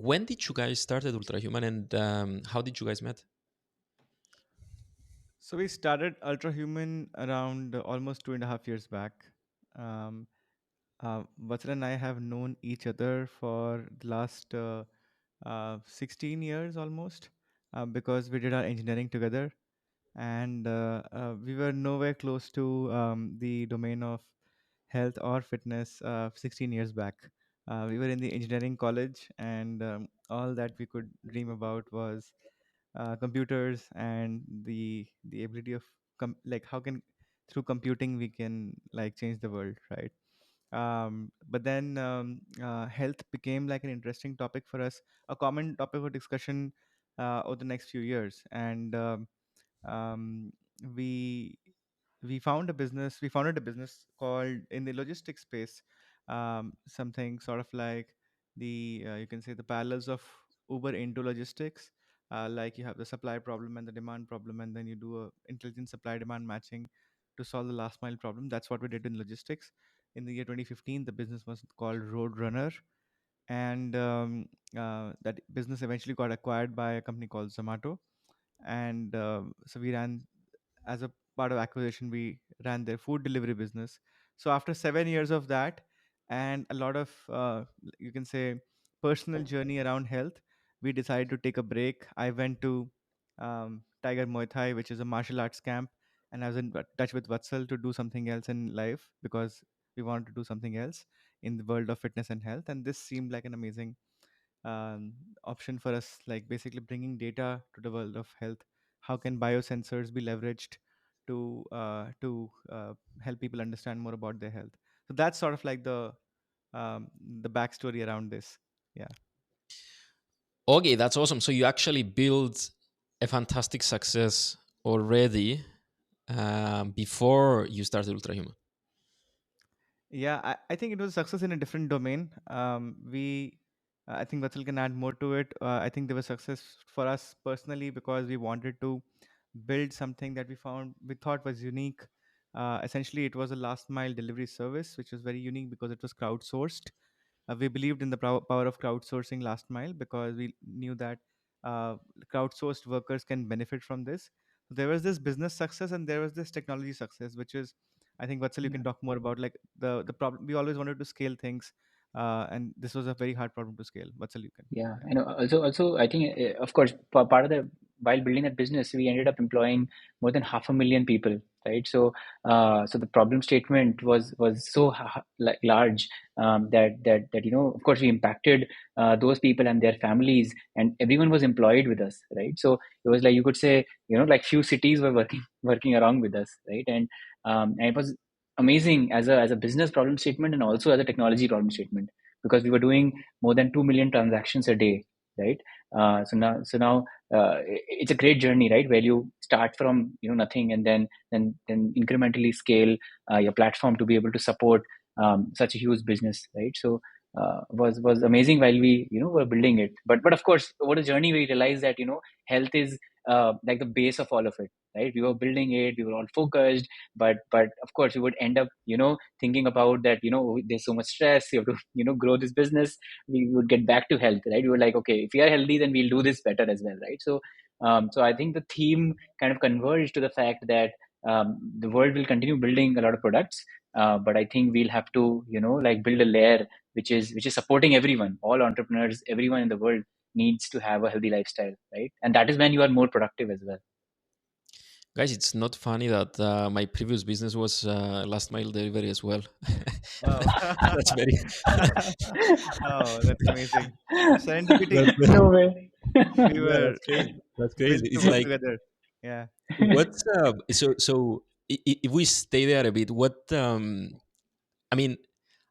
when did you guys start at Ultrahuman, and how did you guys met? So we started Ultrahuman around almost 2.5 years back. Um, Vatsal and I have known each other for the last 16 years almost, because we did our engineering together, and we were nowhere close to the domain of health or fitness 16 years back. We were in the engineering college, and all that we could dream about was computers and the ability of like how can through computing we can like change the world, right? But then health became like an interesting topic for us, a common topic of discussion over the next few years, and um, we we founded a business called in the logistics space, something sort of like the you can say the parallels of Uber into logistics. Like you have the supply problem and the demand problem, and then you do a intelligent supply demand matching to solve the last mile problem. That's what we did in logistics. In the year 2015, the business was called Runrr, and that business eventually got acquired by a company called Zomato. And so we ran as a part of acquisition, we ran their food delivery business. So after 7 years of that, and a lot of you can say personal journey around health, we decided to take a break. I went to Tiger Muay Thai, which is a martial arts camp, and I was in touch with Vatsal to do something else in life because we wanted to do something else in the world of fitness and health. And this seemed like an amazing um, option for us, like basically bringing data to the world of health. How can biosensors be leveraged to help people understand more about their health? So that's sort of like the backstory around this. Yeah. Okay, that's awesome. So you actually built a fantastic success already before you started Ultrahuman. Yeah, I think it was a success in a different domain. I think Vatsal can add more to it. I think there was success for us personally because we wanted to build something that we thought was unique. Essentially, it was a last mile delivery service, which was very unique because it was crowdsourced. We believed in the power of crowdsourcing last mile because we knew that uh, crowdsourced workers can benefit from this. There was this business success and there was this technology success, which is, I think, Vatsal, you can Yeah. talk more about like the problem. We always wanted to scale things, and this was a very hard problem to scale. Vatsal, you can. Yeah, Yeah. and also I think of course part of the while building that business we ended up employing more than 500,000 people, right? So the problem statement was so like large, that of course we impacted those people and their families, and everyone was employed with us, right? So it was like you could say like few cities were working along with us, right? And it was amazing as a business problem statement and also as a technology problem statement because we were doing more than 2 million transactions a day, right? So now it's a great journey, right, where you start from nothing and then incrementally scale your platform to be able to support such a huge business, right? So was amazing while we were building it, but of course over the journey we realized that health is like the base of all of it, right? We were building it, we were all focused, but of course we would end up thinking about that there's so much stress, you have to grow this business. We would get back to health, right? We were like, okay, if we are healthy then we'll do this better as well, right? So I think the theme kind of converged to the fact that the world will continue building a lot of products, but I think we'll have to like build a layer which is supporting everyone, all entrepreneurs, everyone in the world needs to have a healthy lifestyle, right? And that is when you are more productive as well. Guys, it's not funny that my previous business was last mile delivery as well. Wow. That's very Oh, that's amazing. Serendipity. that's, No way. We yeah, were that's crazy. That's built crazy. to It's work like together. Yeah. what's if we stay there a bit, what I mean,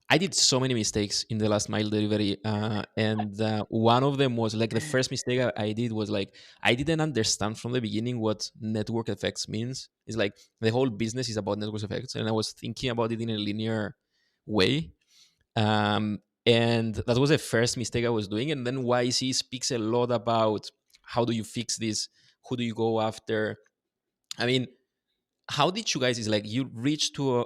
I did so many mistakes in the last mile delivery, and one of them was like the first mistake I did was like I didn't understand from the beginning what network effects means. It's like the whole business is about network effects, and I was thinking about it in a linear way, and that was the first mistake I was doing. And then YC speaks a lot about how do you fix this, who do you go after. I mean, how did you guys? Is like you reach to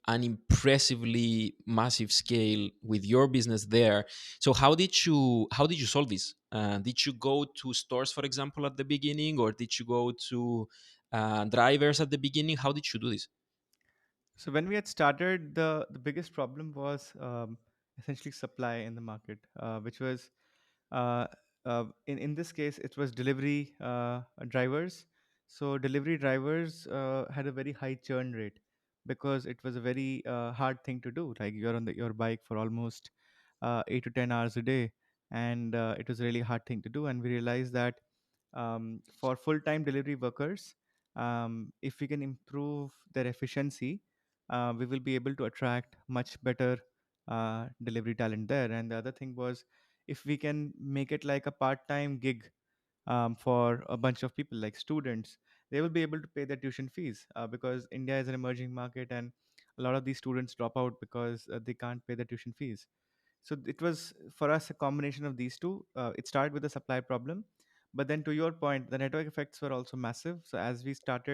an impressively massive scale with your business there. So how did you solve this? Did you go to stores, for example, at the beginning, or did you go to drivers at the beginning? How did you do this? So when we had started, the biggest problem was essentially supply in the market, which was uh, in this case it was delivery drivers. So delivery drivers had a very high churn rate because it was a very hard thing to do. Like you're on your bike for almost 8 to 10 hours a day, and it was a really hard thing to do. And we realized that for full-time delivery workers, if we can improve their efficiency, we will be able to attract much better delivery talent there. And the other thing was, if we can make it like a part-time gig for a bunch of people like students, they will be able to pay their tuition fees because India is an emerging market, and a lot of these students drop out because they can't pay their tuition fees. So it was for us a combination of these two. It started with a supply problem, but then to your point, the network effects were also massive. So as we start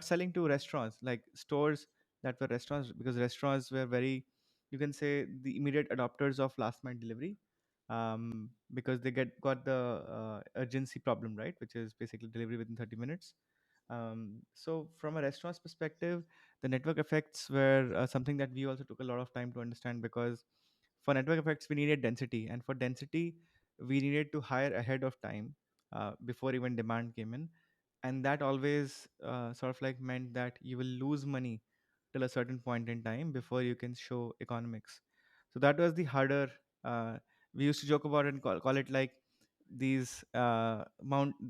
selling to restaurants, like stores that were restaurants, because restaurants were very, you can say, the immediate adopters of last mile delivery, because they got the urgency problem, right, which is basically delivery within 30 minutes. So from a restaurant's perspective, the network effects were something that we also took a lot of time to understand, because for network effects we needed density, and for density we needed to hire ahead of time before even demand came in. And that always sort of like meant that you will lose money till a certain point in time before you can show economics. So that was the harder, uh, we used to joke about it and call it like these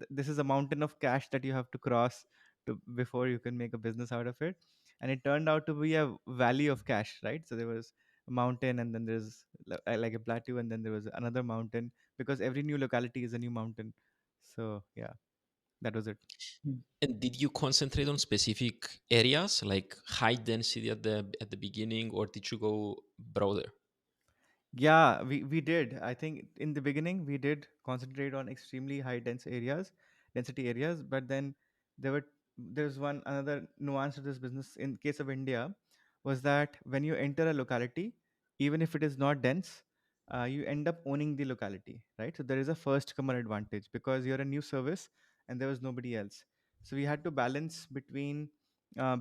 this is a mountain of cash that you have to cross to before you can make a business out of it. And it turned out to be a valley of cash, right? So there was a mountain, and then there's like a plateau, and then there was another mountain, because every new locality is a new mountain. So yeah, that was it. And did you concentrate on specific areas like high density at the beginning, or did you go broader? Yeah, we did. I think in the beginning we did concentrate on extremely high density areas, but then there's one another nuance to this business in case of India, was that when you enter a locality, even if it is not dense, you end up owning the locality, right? So there is a first comer advantage because you're a new service and there was nobody else. So we had to balance between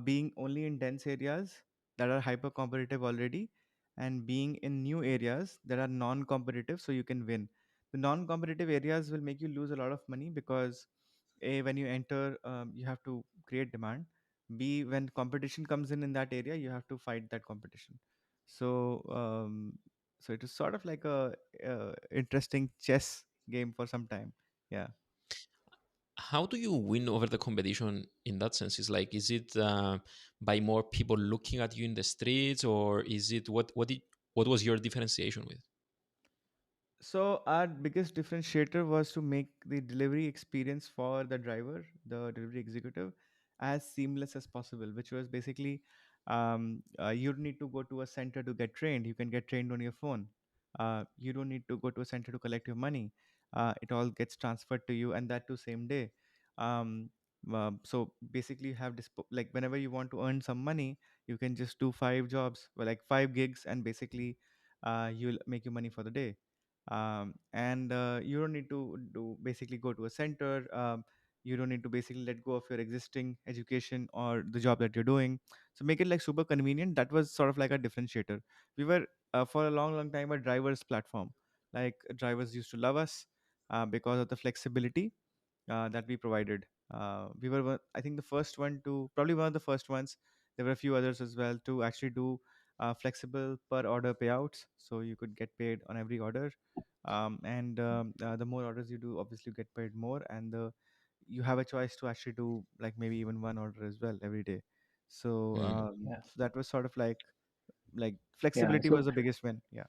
being only in dense areas that are hyper competitive already, and being in new areas that are non-competitive so you can win. The non-competitive areas will make you lose a lot of money because a, when you enter, you have to create demand. B, when competition comes in that area, you have to fight that competition. So so it is sort of like a interesting chess game for some time. Yeah. How do you win over the competition in that sense? Is it by more people looking at you in the streets, or is it what was your differentiation with? So our biggest differentiator was to make the delivery experience for the driver, the delivery executive, as seamless as possible. Which was basically, you don't need to go to a center to get trained. You can get trained on your phone. You don't need to go to a center to collect your money. It all gets transferred to you, and that too same day. Um, so basically, you have like whenever you want to earn some money, you can just do 5 jobs, well, like 5 gigs, and basically, you'll make your money for the day. And you don't need to do basically go to a center. You don't need to basically let go of your existing education or the job that you're doing. So make it like super convenient. That was sort of like a differentiator. We were for a long time a drivers platform. Like drivers used to love us because of the flexibility that we provided. We were, I think, the first one to, probably one of the first ones. There were a few others as well to actually do flexible per order payouts, so you could get paid on every order. And the more orders you do, obviously you get paid more, and you have a choice to actually do like maybe even one order as well every day. So Mm. Yeah, so that was sort of like yeah. flexibility So was the biggest win. Yeah.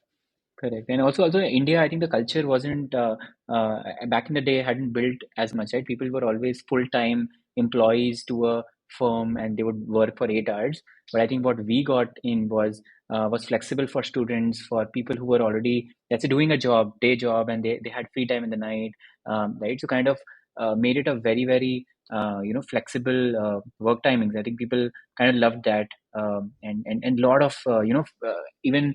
correct. And also India, I think the culture wasn't back in the day hadn't built as much, right? People were always full-time employees to a firm and they would work for 8 hours. But I think what we got in was flexible for students, for people who were already, let's say, doing a job, day job, and they had free time in the night, right? So kind of made it a very, very flexible work timings. I think people kind of loved that. and a lot of even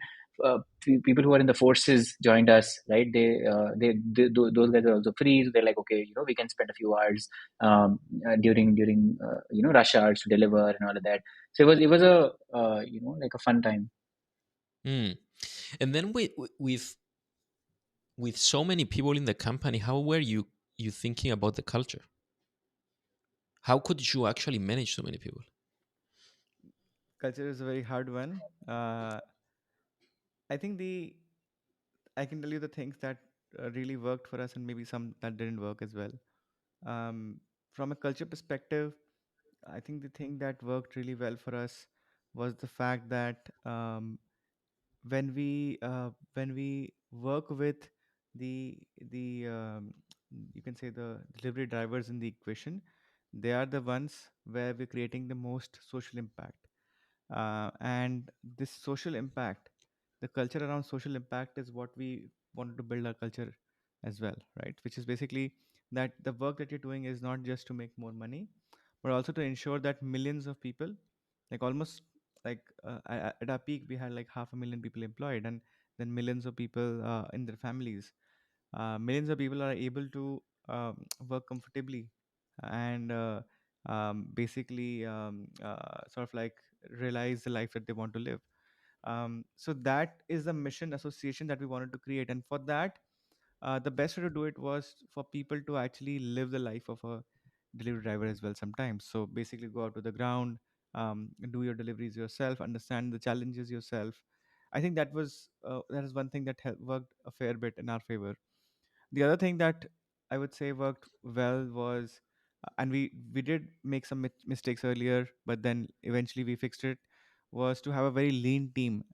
people who are in the forces joined us, right? Those guys are also free, so they're like, okay, we can spend a few hours during rush hours to deliver and all of that. So it was a like a fun time. Mm. And then with so many people in the company, how were you thinking about the culture? How could you actually manage so many people? Culture is a very hard one. I think I can tell you the things that really worked for us, and maybe some that didn't work as well. Um, from a culture perspective, I think the thing that worked really well for us was the fact that when we work with the you can say the delivery drivers in the equation, they are the ones where we're creating the most social impact. And this social impact, the culture around social impact, is what we wanted to build our culture as well, right? Which is basically that the work that you're doing is not just to make more money, but also to ensure that millions of people, like almost like at our peak, we had like 500,000 people employed, and then millions of people in their families. Millions of people are able to work comfortably and basically sort of like realize the life that they want to live. So that is the mission association that we wanted to create, and for that, the best way to do it was for people to actually live the life of a delivery driver as well sometimes. So basically go out to the ground, do your deliveries yourself, understand the challenges yourself. I think that is one thing that worked a fair bit in our favor. The other thing that I would say worked well was, and we did make some mistakes earlier, but then eventually we fixed it, was to have a very lean team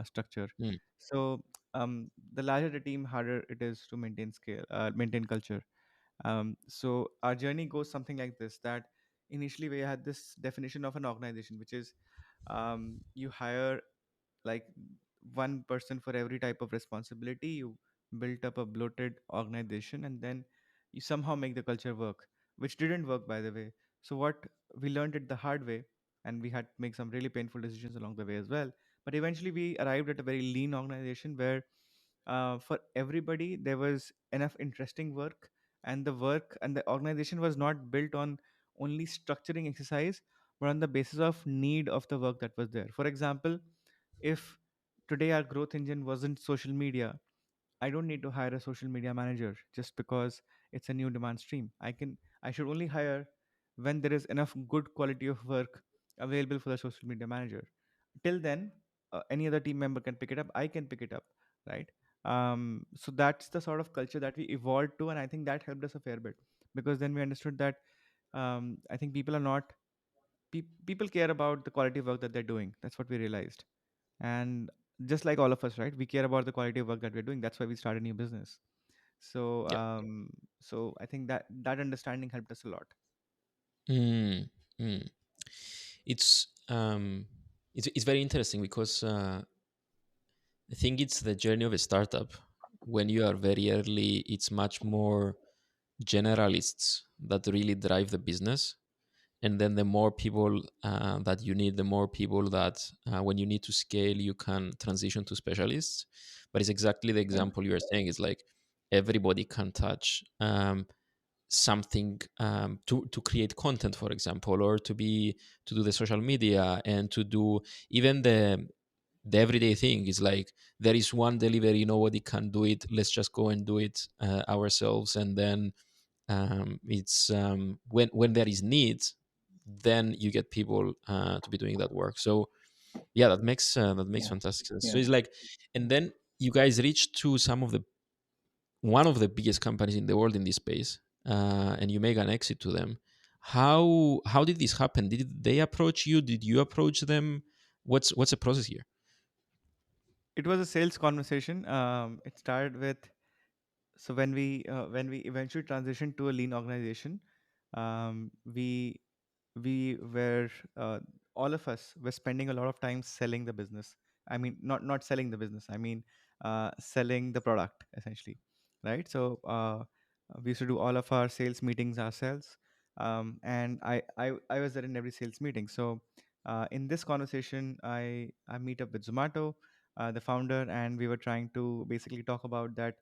structure. Mm. So the larger the team, harder it is to maintain culture. So our journey goes something like this: that initially we had this definition of an organization, which is you hire like one person for every type of responsibility. You built up a bloated organization, and then you somehow make the culture work, which didn't work, by the way. So what we learned it the hard way, and we had to make some really painful decisions along the way as well. But eventually we arrived at a very lean organization where for everybody there was enough interesting work, and the organization was not built on only structuring exercise, but on the basis of need of the work that was there. For example, if today our growth engine wasn't social media, I don't need to hire a social media manager just because it's a new demand stream. I should only hire when there is enough good quality of work available for the social media manager. Till then, any other team member can pick it up. I can pick it up, right? So that's the sort of culture that we evolved to, and I think that helped us a fair bit, because then we understood that I think people are not people care about the quality of work that they're doing. That's what we realized. And just like all of us, right, we care about the quality of work that we're doing. That's why we started a new business. So Yeah. so I think that understanding helped us a lot. Mm. Mm. It's it's very interesting because I think it's the journey of a startup. When you are very early, it's much more generalists that really drive the business. And then the more people that you need, the more people that when you need to scale, you can transition to specialists. But it's exactly the Yeah. example you are saying. It's like everybody can touch something to create content, for example, or to do the social media and to do even the everyday thing. Is like there is one delivery, nobody can do it, let's just go and do it ourselves. And then it's when there is need, then you get people to be doing that work. So yeah, that makes Yeah. fantastic sense. So Yeah. it's like, and then you guys reach to some of the one of the biggest companies in the world in this space, and you make an exit to them. How did this happen? Did they approach you? Did you approach them? What's the process here? It was a sales conversation. It started with, so when we eventually transitioned to a lean organization, we were all of us were spending a lot of time selling the business. I mean, not selling the business, I mean selling the product essentially, right? So we used to do all of our sales meetings ourselves. And I was there in every sales meeting. So In this conversation, I meet up with Zomato, the founder, and we were trying to basically talk about that.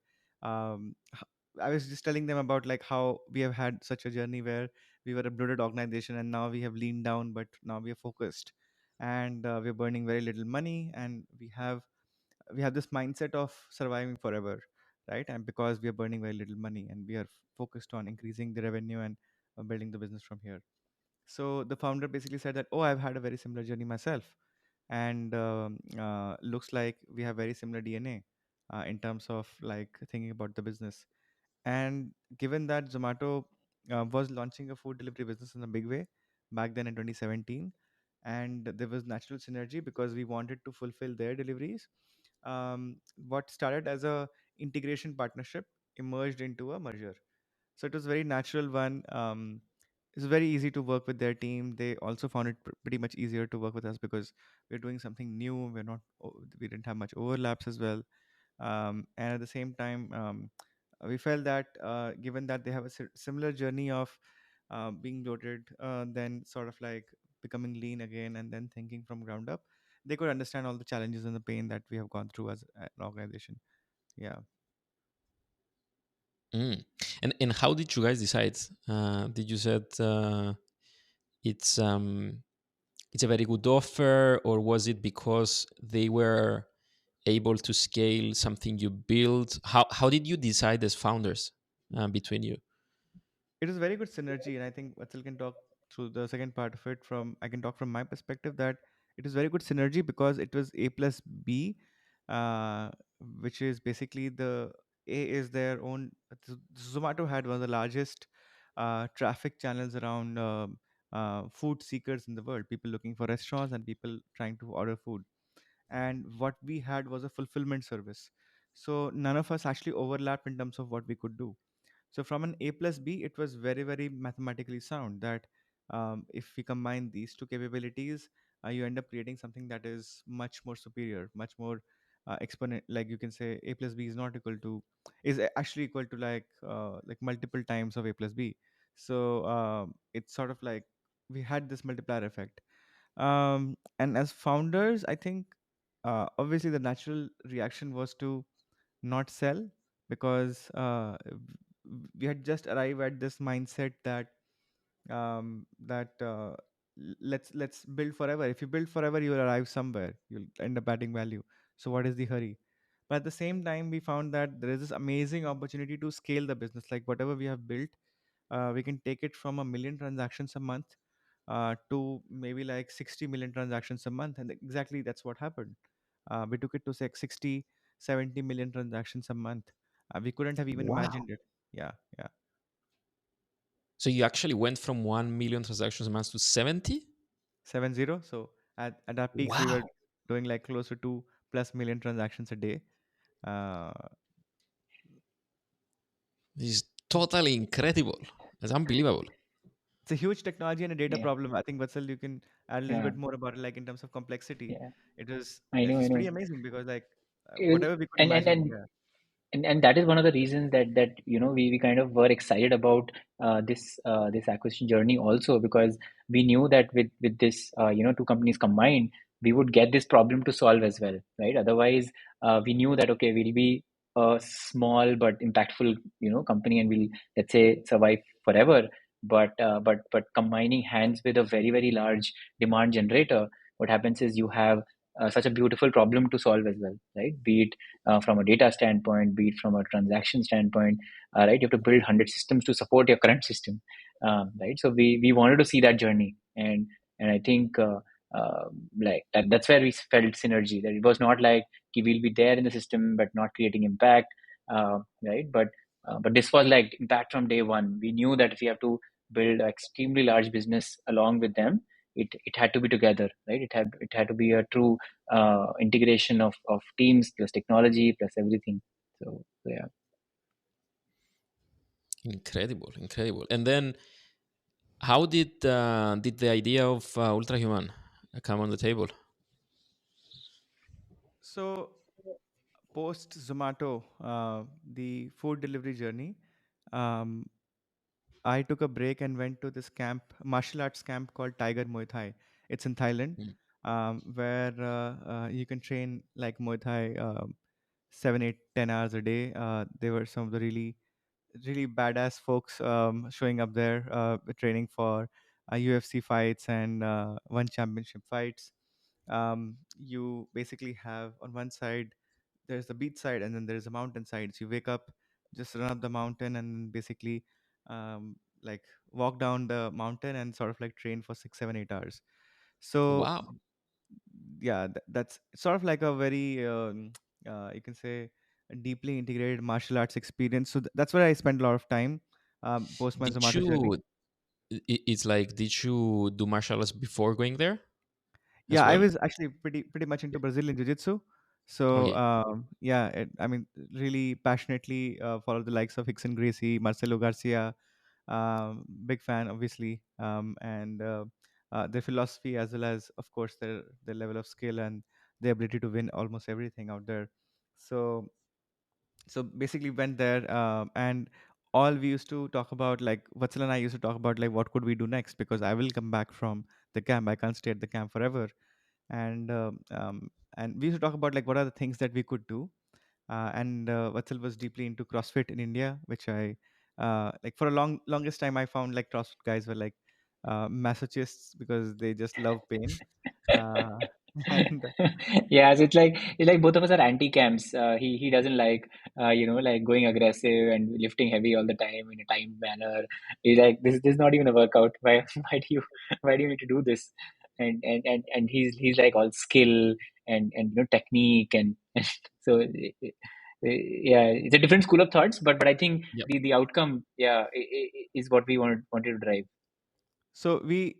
I was just telling them about like how we have had such a journey where we were a bloated organization and now we have leaned down, but now we are focused, and we're burning very little money, and we have this mindset of surviving forever, right? And because we are burning very little money and we are focused on increasing the revenue and building the business from here. So the founder basically said that, oh, I've had a very similar journey myself, and looks like we have very similar DNA in terms of like thinking about the business. And given that Zomato was launching a food delivery business in a big way back then in 2017, and there was natural synergy because we wanted to fulfill their deliveries. What started as a integration partnership emerged into a merger. So it was very natural one. It's very easy to work with their team. They also found it pretty much easier to work with us because we're doing something new. We didn't have much overlaps as well. And at the same time, we felt that given that they have a similar journey of being bloated, then sort of like becoming lean again, and then thinking from ground up, they could understand all the challenges and the pain that we have gone through as an organization. Yeah. Mm. And how did you guys decide? Did you said it's it's a very good offer, or was it because they were able to scale something you built? How did you decide as founders between you? It is very good synergy, and I think Vatsal can talk through the second part of it. From I can talk from my perspective that it is very good synergy because it was A plus B, uh, which is basically the A is their own. Zomato had one of the largest traffic channels around food seekers in the world, people looking for restaurants and people trying to order food. And what we had was a fulfillment service. So none of us actually overlapped in terms of what we could do. So from an A plus B, it was very, very mathematically sound that if we combine these two capabilities, you end up creating something that is much more superior, much more exponent. Like you can say A plus B is not equal to, actually equal to like multiple times of A plus B. So it's sort of like we had this multiplier effect. And as founders, I think obviously the natural reaction was to not sell because we had just arrived at this mindset that let's build forever. If you build forever, you will arrive somewhere. You'll end up adding value. So what is the hurry? But at the same time, we found that there is this amazing opportunity to scale the business. Like whatever we have built, we can take it from a million transactions a month to maybe like 60 million transactions a month. And exactly that's what happened. We took it to say 60, 70 million transactions a month. We couldn't have even Wow. imagined it. Yeah, yeah. So you actually went from 1 million transactions a month to 70? 70. So at our peaks, we were Wow. doing like close to 2 plus million transactions a day. Uh, This is totally incredible. It's unbelievable. it's a huge technology and a data Yeah, problem. I think Vatsal, you can add a little yeah, bit more about it, like in terms of complexity. yeah. I It's know, I just know. pretty amazing because like Uh, whatever we could And and imagine. and Yeah. and that is one of the reasons that we kind of were excited about this acquisition journey also, because we knew that with this two companies combined, we would get this problem to solve as well, right? Otherwise, we knew that okay, we'll be a small but impactful company, and we'll, let's say, survive forever. But combining hands with a very, very large demand generator, what happens is you have such a beautiful problem to solve as well, right? Be it from a data standpoint, be it from a transaction standpoint, right? You have to build 100 systems to support your current system, right? So we wanted to see that journey, and I think like that's where we felt synergy. That it was not like okay, we'll be there in the system but not creating impact, right? But this was like impact from day one. We knew that if we have to build an extremely large business along with them, it had to be together, right? It had to be a true integration of teams plus technology plus everything. So yeah. Incredible, incredible. And then how did the idea of Ultrahuman come on the table? So post Zomato, the food delivery journey, um, I took a break and went to this camp, martial arts camp called Tiger Muay Thai. It's in Thailand, Mm. where you can train like Muay Thai 7, 8, 10 hours a day. They were some of the really badass folks showing up there, training for UFC fights and one championship fights. You basically have on one side there's the beach side and then there's a mountain side. So you wake up, just run up the mountain, and basically like walk down the mountain and sort of like train for 6, 7, 8 hours. So Wow. yeah, that's sort of like a very you can say a deeply integrated martial arts experience. So that's where I spent a lot of time post my Did Zomato journey. you? It's like, did you do martial arts before going there as Yeah, I well? was actually pretty much into Brazilian jiu-jitsu. So Okay. yeah, I mean, really passionately follow the likes of Hickson Gracie, Marcelo Garcia. Big fan, obviously, and their philosophy, as well as, of course, their level of skill and the ability to win almost everything out there. So basically went there, and all we used to talk about, like Vatsal and I used to talk about, like what could we do next, because I will come back from the camp. I can't stay at the camp forever, and we used to talk about like what are the things that we could do. And Vatsal was deeply into CrossFit in India, which I like for a longest time. I found like CrossFit guys were like masochists because they just love pain. Uh, and Yeah, so it's like both of us are anti-camps. He doesn't like like going aggressive and lifting heavy all the time in a timed manner. He's like, this is not even a workout. Why why do you need to do this? And he's like all skill and technique and so yeah, it's a different school of thoughts, but I think Yep. the outcome, yeah, is what we wanted to drive. so we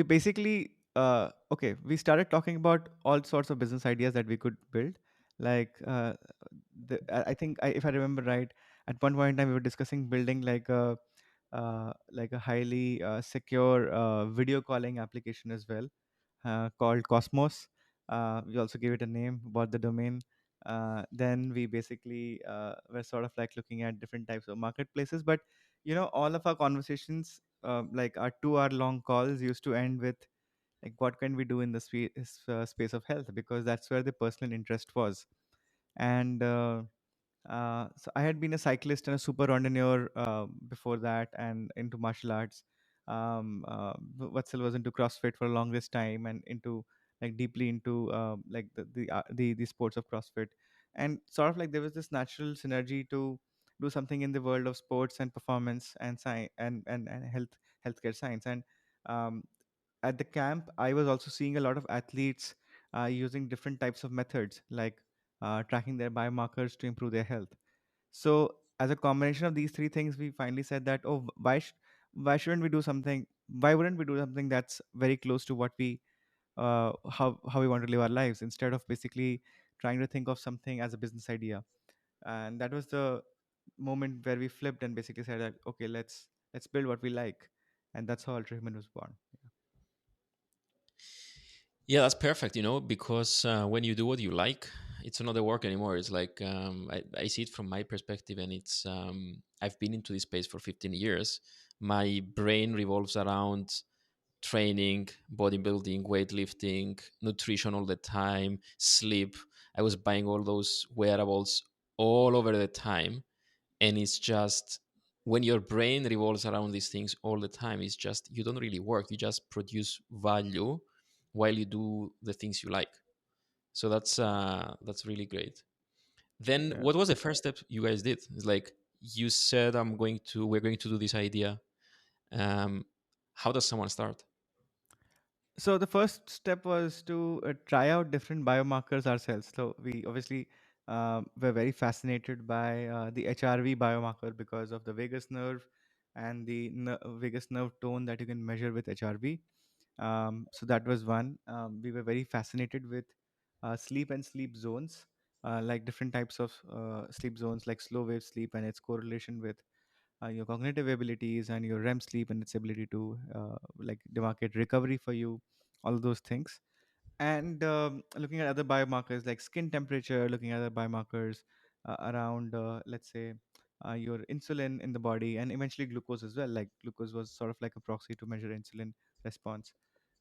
basically okay, we started talking about all sorts of business ideas that we could build, like I think if I remember right, at one point in time we were discussing building like a highly secure video calling application as well, called Cosmos. We also gave it a name, bought the domain. Then we basically were sort of like looking at different types of marketplaces. But all of our conversations, like our 2 hour long calls, used to end with like, what can we do in the space of health? Because that's where the personal interest was. And so I had been a cyclist and a super entrepreneur before that, and into martial arts. Vatsal was into CrossFit for the longest time, and into like deeply into like the sports of CrossFit, and sort of like there was this natural synergy to do something in the world of sports and performance and science and healthcare science. And um, at the camp, I was also seeing a lot of athletes using different types of methods, like tracking their biomarkers to improve their health. So, as a combination of these three things, we finally said that, oh, why shouldn't we do something? Why wouldn't we do something that's very close to what we how we want to live our lives, instead of basically trying to think of something as a business idea? And that was the moment where we flipped and basically said that, okay, let's build what we like, and that's how Ultrahuman was born. Yeah, that's perfect, because when you do what you like, it's not a work anymore. It's like, I see it from my perspective, and it's, I've been into this space for 15 years. My brain revolves around training, bodybuilding, weightlifting, nutrition all the time, sleep. I was buying all those wearables all over the time. And it's just, when your brain revolves around these things all the time, it's just, you don't really work. You just produce value while you do the things you like. So that's really great. Then Yeah. what was the first step you guys did? It's like, you said, we're going to do this idea. um, how does someone start? So the first step was to try out different biomarkers ourselves. So we obviously were very fascinated by the HRV biomarker because of the vagus nerve and the vagus nerve tone that you can measure with HRV. So that was one. We were very fascinated with sleep and sleep zones, like different types of sleep zones, like slow wave sleep and its correlation with your cognitive abilities and your REM sleep and its ability to like demarcate recovery for you, all of those things. And looking at other biomarkers like skin temperature, looking at other biomarkers around, let's say, your insulin in the body, and eventually glucose as well. Like glucose was sort of like a proxy to measure insulin response.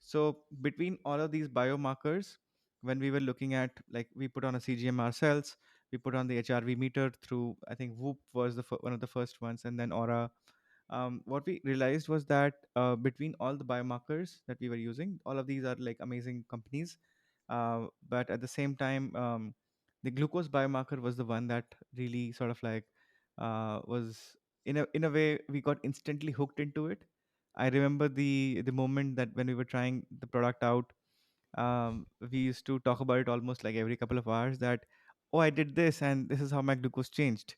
So between all of these biomarkers, when we were looking at, like, we put on a CGM ourselves, we put on the HRV meter through, I think Whoop was one of the first ones, and then Aura. What we realized was that between all the biomarkers that we were using, all of these are like amazing companies, but at the same time, the glucose biomarker was the one that really sort of like was, in a way, we got instantly hooked into it. I remember the moment that when we were trying the product out, we used to talk about it almost like every couple of hours, that, oh, I did this and this is how my glucose changed.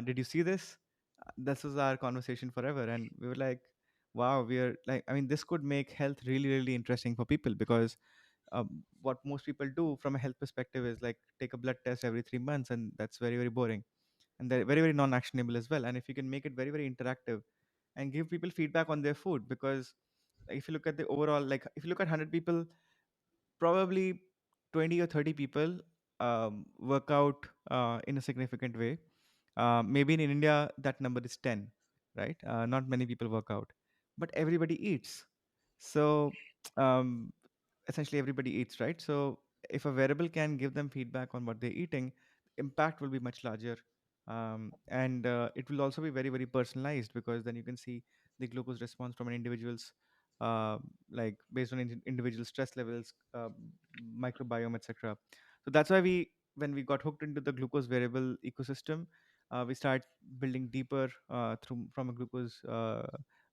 Did you see this? This was our conversation forever, and we were like, wow, we are like, I mean, this could make health really really interesting for people, because what most people do from a health perspective is like take a blood test every 3 months, and that's very very boring, and they're very very non-actionable as well. And if you can make it very very interactive and give people feedback on their food, because if you look at the overall, like if you look at 100 people, probably 20 or 30 people work out in a significant way. Maybe in India, that number is 10, right? Not many people work out, but everybody eats. So um, essentially, everybody eats, right? So if a wearable can give them feedback on what they're eating, impact will be much larger. And it will also be very, very personalized, because then you can see the glucose response from an individual's, uh, like based on individual stress levels, microbiome, etc. So that's why when we got hooked into the glucose variable ecosystem, we start building deeper through from a glucose a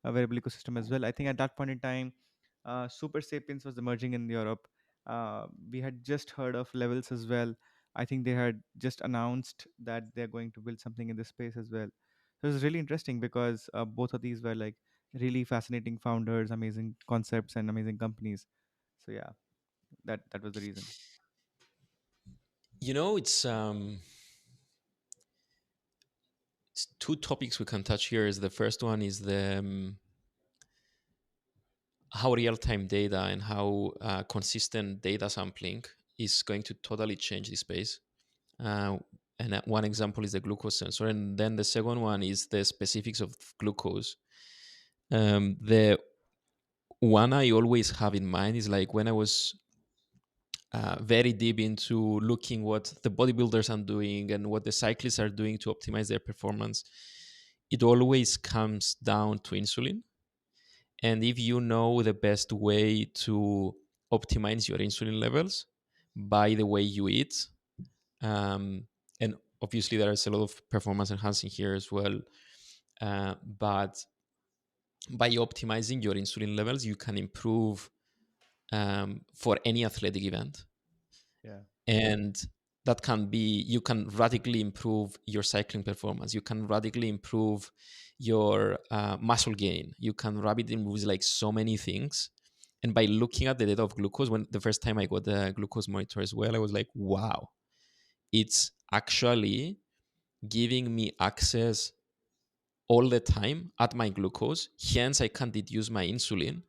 variable ecosystem as well. I think at that point in time, Super Sapiens was emerging in Europe. We had just heard of Levels as well. I think they had just announced that they're going to build something in this space as well. So it was really interesting, because both of these were like really fascinating founders, amazing concepts, and amazing companies. So yeah, that was the reason. It's two topics we can touch here. Is the first one is the how real-time data and how consistent data sampling is going to totally change the space. Uh, and one example is the glucose sensor, and then the second one is the specifics of glucose. The one I always have in mind is like when I was very deep into looking what the bodybuilders are doing and what the cyclists are doing to optimize their performance. It always comes down to insulin. And if you know the best way to optimize your insulin levels by the way you eat, um, and obviously there is a lot of performance enhancing here as well, but by optimizing your insulin levels, you can improve for any athletic event. Yeah. And that can be, you can radically improve your cycling performance, you can radically improve your muscle gain, you can rapidly improve like so many things. And by looking at the data of glucose, when the first time I got the glucose monitor as well, I was like, wow, it's actually giving me access all the time at my glucose, hence I can deduce my insulin,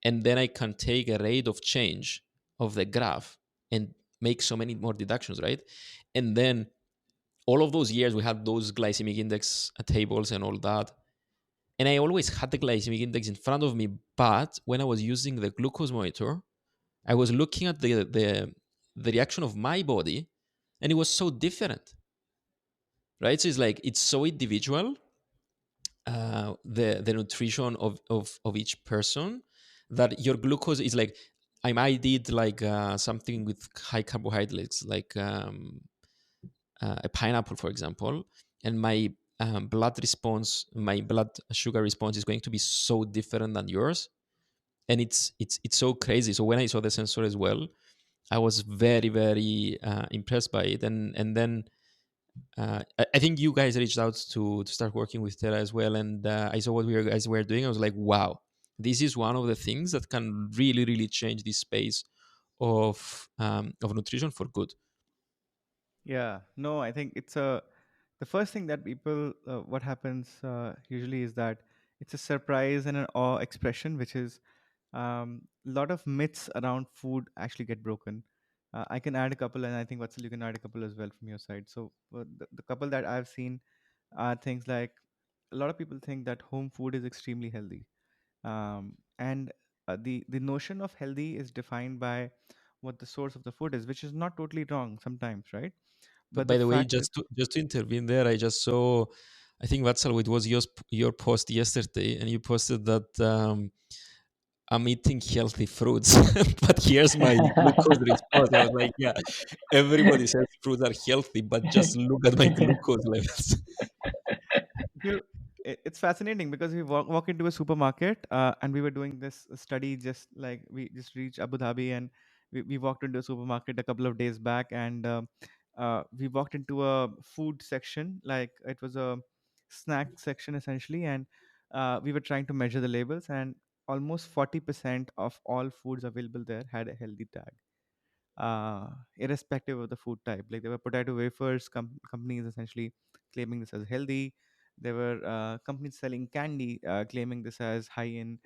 and then I can take a rate of change of the graph and make so many more deductions, right? And then all of those years we had those glycemic index tables and all that, and I always had the glycemic index in front of me. But when I was using the glucose monitor, I was looking at the reaction of my body, and it was so different, right? So it's like it's so individual, the nutrition of each person, that your glucose is like I might did like something with high carbohydrates, like a pineapple, for example, and my my blood sugar response is going to be so different than yours, and it's so crazy. So when I saw the sensor as well, I was very very impressed by it, and then I think you guys reached out to start working with Terra as well, and I saw what we guys were doing. I was like, wow, this is one of the things that can really, really change this space of nutrition for good. Yeah, no, I think it's a the first thing that people what happens usually is that it's a surprise and an awe expression, which is a lot of myths around food actually get broken. I can add a couple, and I think Vatsal, you can add a couple as well from your side. So the couple that I've seen are things like, a lot of people think that home food is extremely healthy, and the notion of healthy is defined by what the source of the food is, which is not totally wrong sometimes, right? But But the by the way, fact is, just to intervene there, I just saw, I think Vatsal, it was your post yesterday, and you posted that I'm eating healthy fruits, but here's my glucose response. I was like, yeah, everybody says fruits are healthy, but just look at my glucose levels. you it's fascinating because we walk into a supermarket, and we were doing this study, just like we just reached Abu Dhabi, and we walked into a supermarket a couple of days back, and we walked into a food section, like it was a snack section essentially, and we were trying to measure the labels, and almost 40% of all foods available there had a healthy tag, uh, irrespective of the food type. Like there were potato wafers, companies essentially claiming this as healthy. There were companies selling candy, claiming this as high in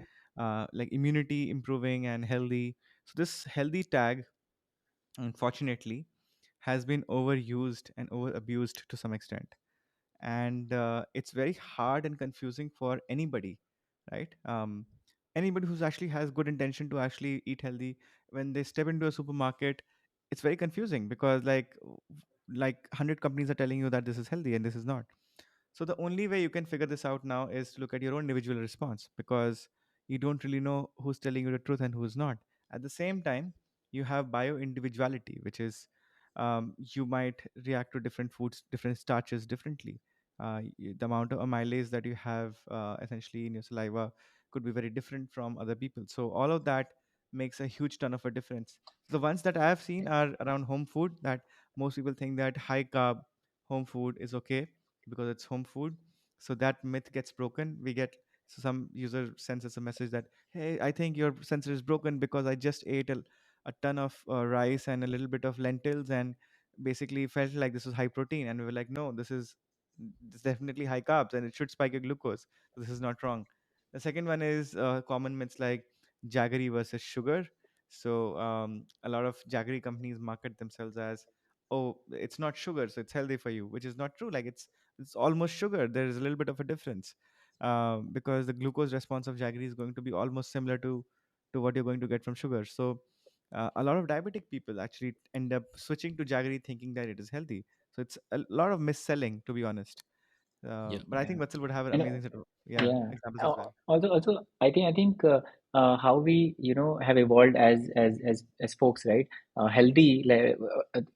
like immunity improving and healthy. So this healthy tag, unfortunately, has been overused and over abused to some extent, and it's very hard and confusing for anybody, right? Anybody who's actually has good intention to actually eat healthy, when they step into a supermarket, it's very confusing because like 100 companies are telling you that this is healthy and this is not. So the only way you can figure this out now is to look at your own individual response, because you don't really know who's telling you the truth and who's not. At the same time, you have bio individuality, which is, you might react to different foods, different starches differently. The amount of amylase that you have essentially in your saliva could be very different from other people. So all of that makes a huge ton of a difference. The ones that I have seen are around home food, that most people think that high carb home food is okay because it's home food. So that myth gets broken. We get, so some user sends us a message that, hey, I think your sensor is broken because I just ate a ton of rice and a little bit of lentils, and basically felt like this was high protein. And we were like, no, this is definitely high carbs and it should spike your glucose. So this is not wrong. The second one is common myths like jaggery versus sugar. So a lot of jaggery companies market themselves as, oh, it's not sugar, so it's healthy for you, which is not true. Like it's almost sugar. There is a little bit of a difference, because the glucose response of jaggery is going to be almost similar to what you're going to get from sugar. So a lot of diabetic people actually end up switching to jaggery thinking that it is healthy. So it's a lot of misselling, to be honest. Yeah, But I Yeah. think Vatsal would have an And amazing set of, yeah, yeah. examples as well. Also, I think how we have evolved as folks, right? Healthy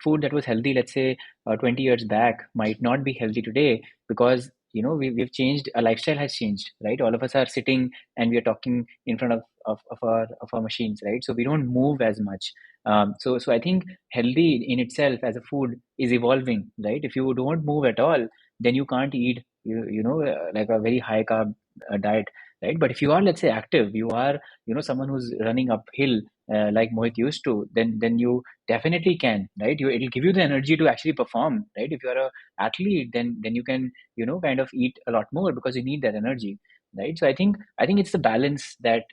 food that was healthy, let's say 20 years back, might not be healthy today because we've changed. Our lifestyle has changed, right? All of us are sitting and we are talking in front of our machines, right? So we don't move as much. So I think healthy in itself as a food is evolving, right? If you don't move at all, then you can't eat like a very high carb diet, right? But if you are, let's say, active, you are someone who's running uphill, like Mohit used to, then you definitely can, right? It'll give you the energy to actually perform, right? If you're a athlete, then you can kind of eat a lot more because you need that energy, right? So I think it's the balance that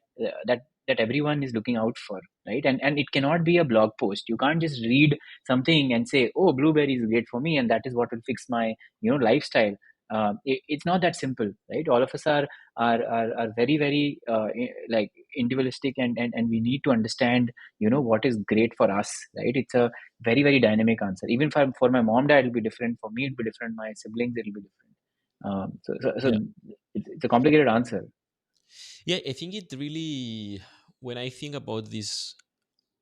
everyone is looking out for, right? And it cannot be a blog post. You can't just read something and say, oh, blueberry is great for me and that is what will fix my lifestyle. It's not that simple, right? All of us are very very like individualistic, and we need to understand what is great for us, right? It's a very very dynamic answer. Even for my mom dad it'll be different, for me it'll be different, my siblings it'll be different. So yeah, it's a complicated answer. yeah. I think it really, when I think about this,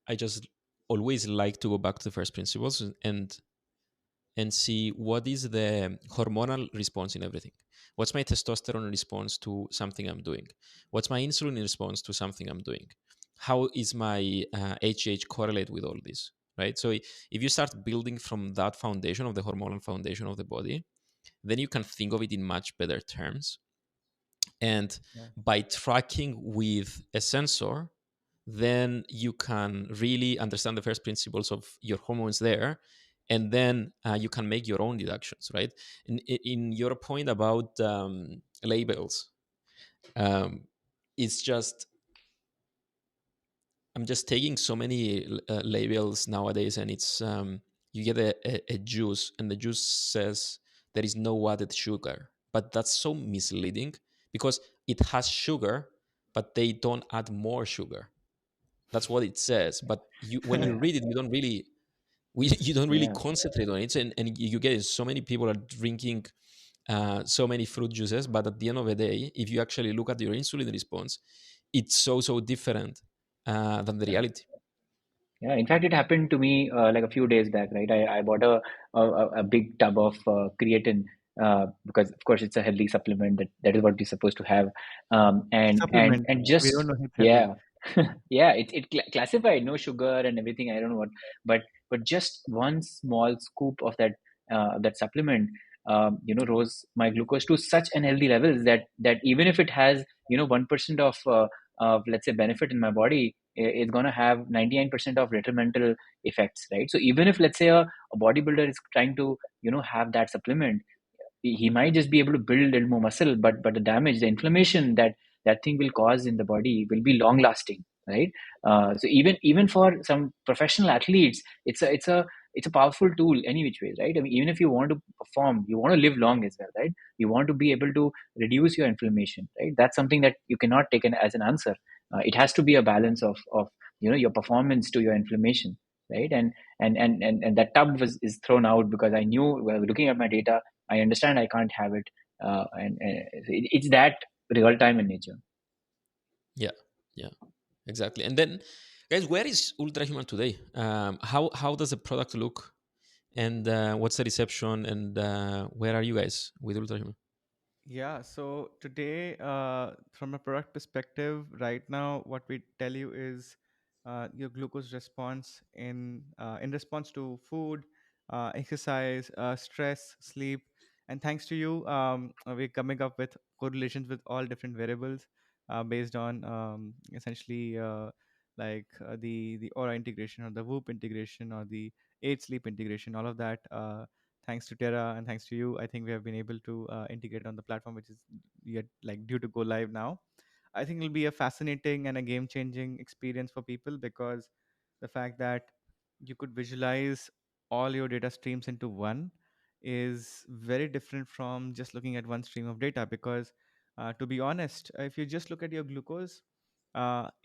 I just always like to go back to the first principles and see what is the hormonal response in everything. What's my testosterone response to something I'm doing? What's my insulin response to something I'm doing? How is my HGH correlate with all this? Right. So if you start building from that foundation of the hormonal foundation of the body, then you can think of it in much better terms. And Yeah. by tracking with a sensor, then you can really understand the first principles of your hormones there, and then you can make your own deductions, right? In your point about labels, um, it's just, I'm just taking so many labels nowadays, and it's you get a juice, and the juice says there is no added sugar, but that's so misleading because it has sugar, but they don't add more sugar. That's what it says. But when you read it, you don't really you don't really Yeah. concentrate on it, and you get it. So many people are drinking so many fruit juices, but at the end of the day, if you actually look at your insulin response, it's so different than the Yeah. reality. Yeah, in fact, it happened to me like a few days back, right? I bought a big tub of creatine because, of course, it's a healthy supplement that is what we're supposed to have. Supplement. And We don't just, know it's healthy. yeah, yeah, classified, no sugar and everything. I don't know what, but just one small scoop of that supplement, rose my glucose to such an healthy levels that even if it has 1% of let's say benefit in my body, it's going to have 99% of detrimental effects, right? So even if let's say a bodybuilder is trying to have that supplement, he might just be able to build a little more muscle, but the damage, the inflammation that thing will cause in the body will be long lasting, right? So even for some professional athletes, it's a powerful tool any which way, right? I mean, even if you want to perform, you want to live long as well, right? You want to be able to reduce your inflammation, right? That's something that you cannot take as an answer. It has to be a balance of your performance to your inflammation, right? And that tub is thrown out because I knew, well, looking at my data, I understand I can't have it, and it's that real time in nature. Yeah, yeah, exactly. And then, guys, where is Ultrahuman today? How does the product look, and what's the reception, and where are you guys with Ultrahuman? Yeah, so today, from a product perspective, right now, what we tell you is your glucose response in response to food, exercise, stress, sleep, and thanks to you, we're coming up with correlations with all different variables based on essentially the Aura integration or the Whoop integration or the 8 sleep integration, all of that. Thanks to Terra and thanks to you, I think we have been able to integrate on the platform, which is yet like due to go live now. I think it'll be a fascinating and a game-changing experience for people because the fact that you could visualize all your data streams into one is very different from just looking at one stream of data. Because to be honest, if you just look at your glucose,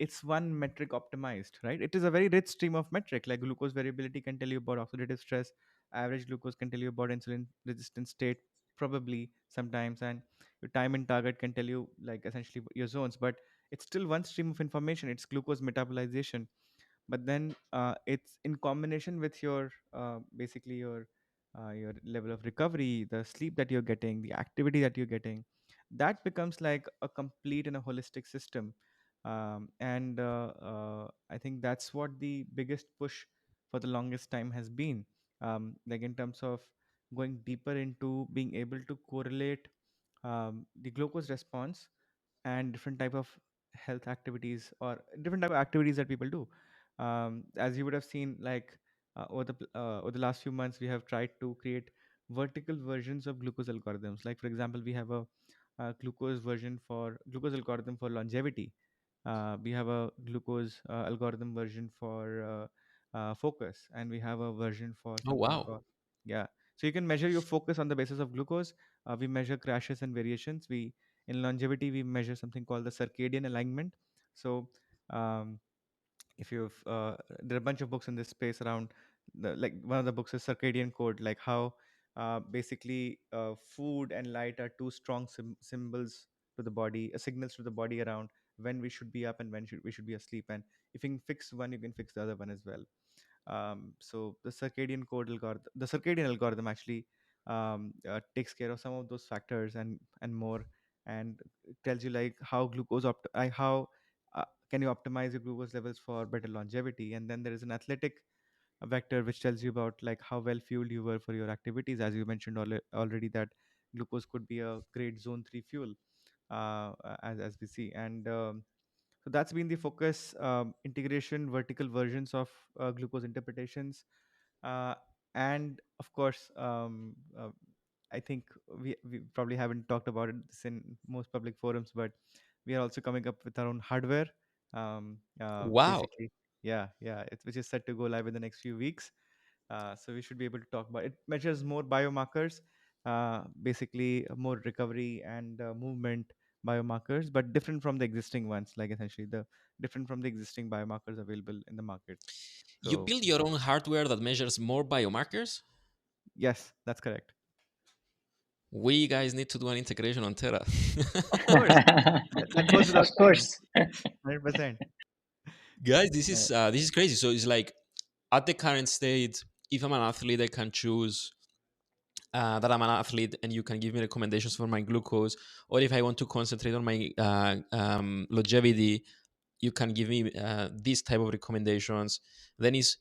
it's one metric optimized, right? It is a very rich stream of metric. Like glucose variability can tell you about oxidative stress, average glucose can tell you about insulin resistant state, probably sometimes, and your time and target can tell you like essentially your zones. But it's still one stream of information. It's glucose metabolization, but then it's in combination with your basically your level of recovery, the sleep that you're getting, the activity that you're getting, that becomes like a complete and a holistic system. And I think that's what the biggest push for the longest time has been, like in terms of going deeper into being able to correlate the glucose response and different type of health activities or different type of activities that people do. As you would have seen, like over the last few months, we have tried to create vertical versions of glucose algorithms. Like for example, we have a glucose algorithm for longevity. We have a glucose algorithm version for focus, and we have a version for Oh something wow! called, yeah. So you can measure your focus on the basis of glucose. We measure crashes and variations. We In longevity, we measure something called the circadian alignment. So um, if you've there are a bunch of books in this space around like one of the books is circadian code, like how basically food and light are two strong symbols to the body, signals to the body around when we should be up and when we should be asleep. And if you can fix one, you can fix the other one as well. So the circadian algorithm actually takes care of some of those factors and more, and tells you like how how can you optimize your glucose levels for better longevity. And then there is an athletic vector which tells you about like how well fueled you were for your activities, as you mentioned already that glucose could be a great zone 3 fuel, as we see. And so that's been the focus, integration, vertical versions of glucose interpretations. Uh, and of course, I think we probably haven't talked about this in most public forums, but we are also coming up with our own hardware. Wow! Basically, yeah, which is set to go live in the next few weeks. So we should be able to talk about it. Measures more biomarkers, basically more recovery and movement, biomarkers, but different from the existing ones, like essentially the different from the existing biomarkers available in the market. You So build your own hardware that measures more biomarkers. yes, that's correct. We guys need to do an integration on Terra. Of course, that goes Of without saying. course. 100%. Guys, Uh, this is crazy. So it's like at the current state, if I'm an athlete, I can choose that I'm an athlete, and you can give me recommendations for my glucose. Or if I want to concentrate on my longevity, you can give me this type of recommendations. Then this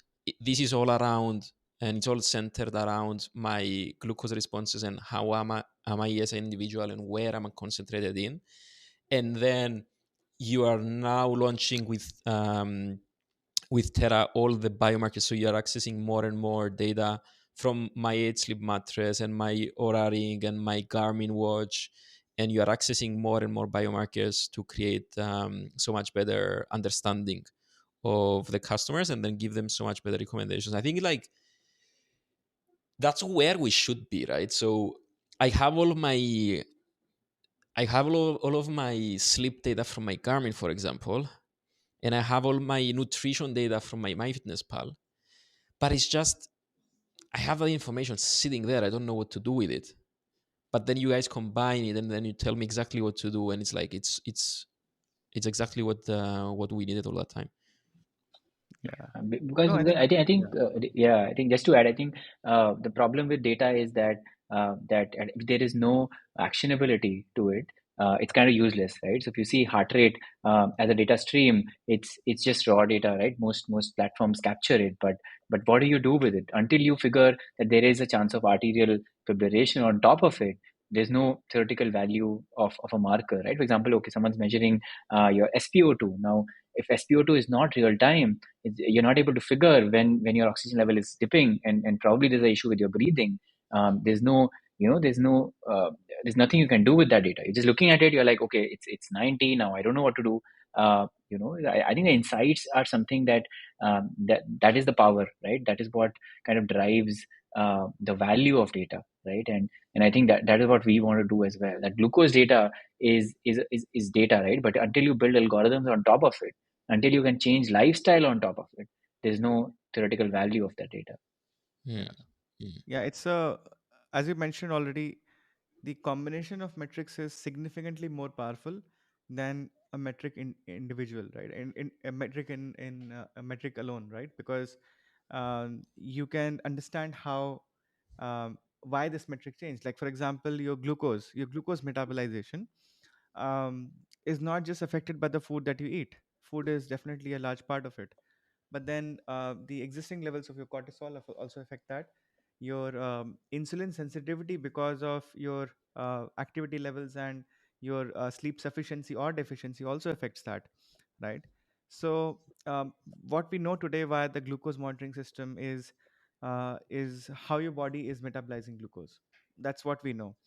is all around, and it's all centered around my glucose responses and how am I as an individual and where am I concentrated in. And then you are now launching with Terra all the biomarkers. So you are accessing more and more data from my 8 sleep mattress and my Aura Ring and my Garmin watch. And you are accessing more and more biomarkers to create so much better understanding of the customers and then give them so much better recommendations. I think like that's where we should be, right? So I have all of my sleep data from my Garmin, for example, and I have all my nutrition data from my MyFitnessPal. But it's just I have the information sitting there. I don't know what to do with it. But then you guys combine it, and then you tell me exactly what to do, and it's like it's exactly what we needed all that time. yeah. Because No, I think I think yeah. yeah, I think just to add, I think the problem with data is that if there is no actionability to it, it's kind of useless, right? So if you see heart rate as a data stream, it's just raw data, right? Most platforms capture it, but what do you do with it until you figure that there is a chance of arterial fibrillation on top of it? There's no theoretical value of a marker, right? For example, okay, someone's measuring your SpO2 now. If SpO2 is not real time, you're not able to figure when your oxygen level is dipping, and probably there's an issue with your breathing. There's no there's nothing you can do with that data. You're just looking at it, you're like, okay, it's 90 now, I don't know what to do. I think the insights are something that is the power, right? That is what kind of drives the value of data, right? And I think that is what we want to do as well. That glucose data is data, right? But until you build algorithms on top of it, until you can change lifestyle on top of it, there's no theoretical value of that data. Hmm. Yeah. Hmm. Yeah, it's a, as you mentioned already, the combination of metrics is significantly more powerful than a metric in individual, right? In a metric in a metric alone, right? Because you can understand how why this metric changed. Like for example, your glucose metabolization um, is not just affected by the food that you eat. Food is definitely a large part of it, but then the existing levels of your cortisol also affect that. Your insulin sensitivity because of your activity levels and your sleep sufficiency or deficiency also affects that, right? So what we know today via the glucose monitoring system is how your body is metabolizing glucose. That's what we know.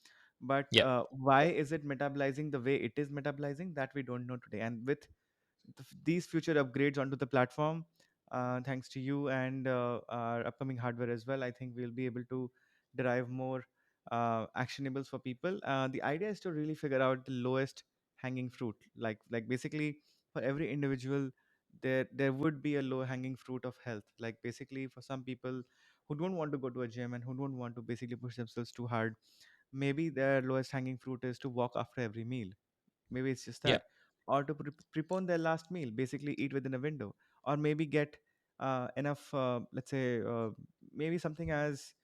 But Yeah, why is it metabolizing the way it is metabolizing, that we don't know today. And with these future upgrades onto the platform, thanks to you and our upcoming hardware as well, I think we'll be able to derive more actionables for people. The idea is to really figure out the lowest hanging fruit, like basically for every individual there would be a low hanging fruit of health. Like basically for some people who don't want to go to a gym and who don't want to basically push themselves too hard, maybe their lowest hanging fruit is to walk after every meal. Maybe it's just yeah, that. Or to prepone their last meal, basically eat within a window. Or maybe get enough, let's say, maybe something as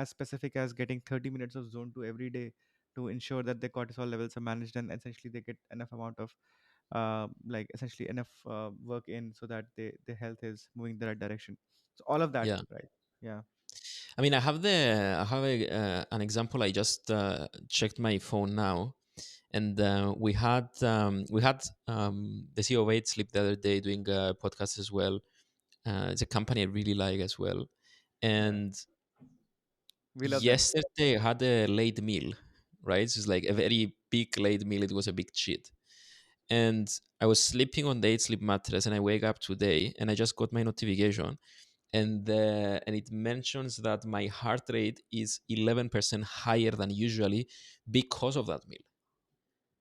specific as getting 30 minutes of zone 2 every day to ensure that their cortisol levels are managed, and essentially they get enough amount of like essentially enough work in, so that their health is moving the right direction. So all of that, yeah. right? Yeah. I mean, I have an example. I just checked my phone now, and we had the CEO of 8 Sleep the other day doing a podcast as well. It's a company I really like as well, Yeah, and we love them. yesterday I had a late meal, right? So it's like a very big late meal. It was a big cheat. And I was sleeping on the 8 Sleep mattress, and I wake up today and I just got my notification, and it mentions that my heart rate is 11% higher than usually because of that meal.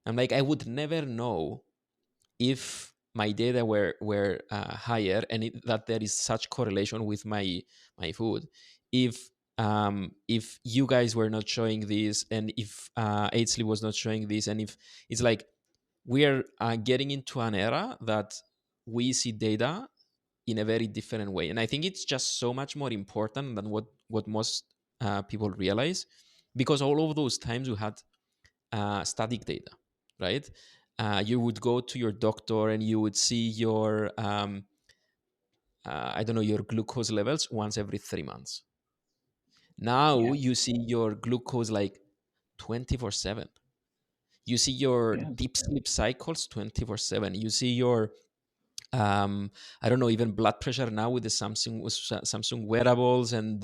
I'm like, I would never know if my data were higher, and that there is such correlation with my food. If you guys were not showing this, and if Aidsley was not showing this, and if it's like we are getting into an era that we see data in a very different way, and I think it's just so much more important than what most people realize, because all of those times we had static data, right? You would go to your doctor and you would see your I don't know, your glucose levels once every 3 months. Now Yeah, you see your glucose like 24/7. You see your yeah, deep sleep cycles 24/7. You see your I don't know, even blood pressure now with the Samsung wearables, and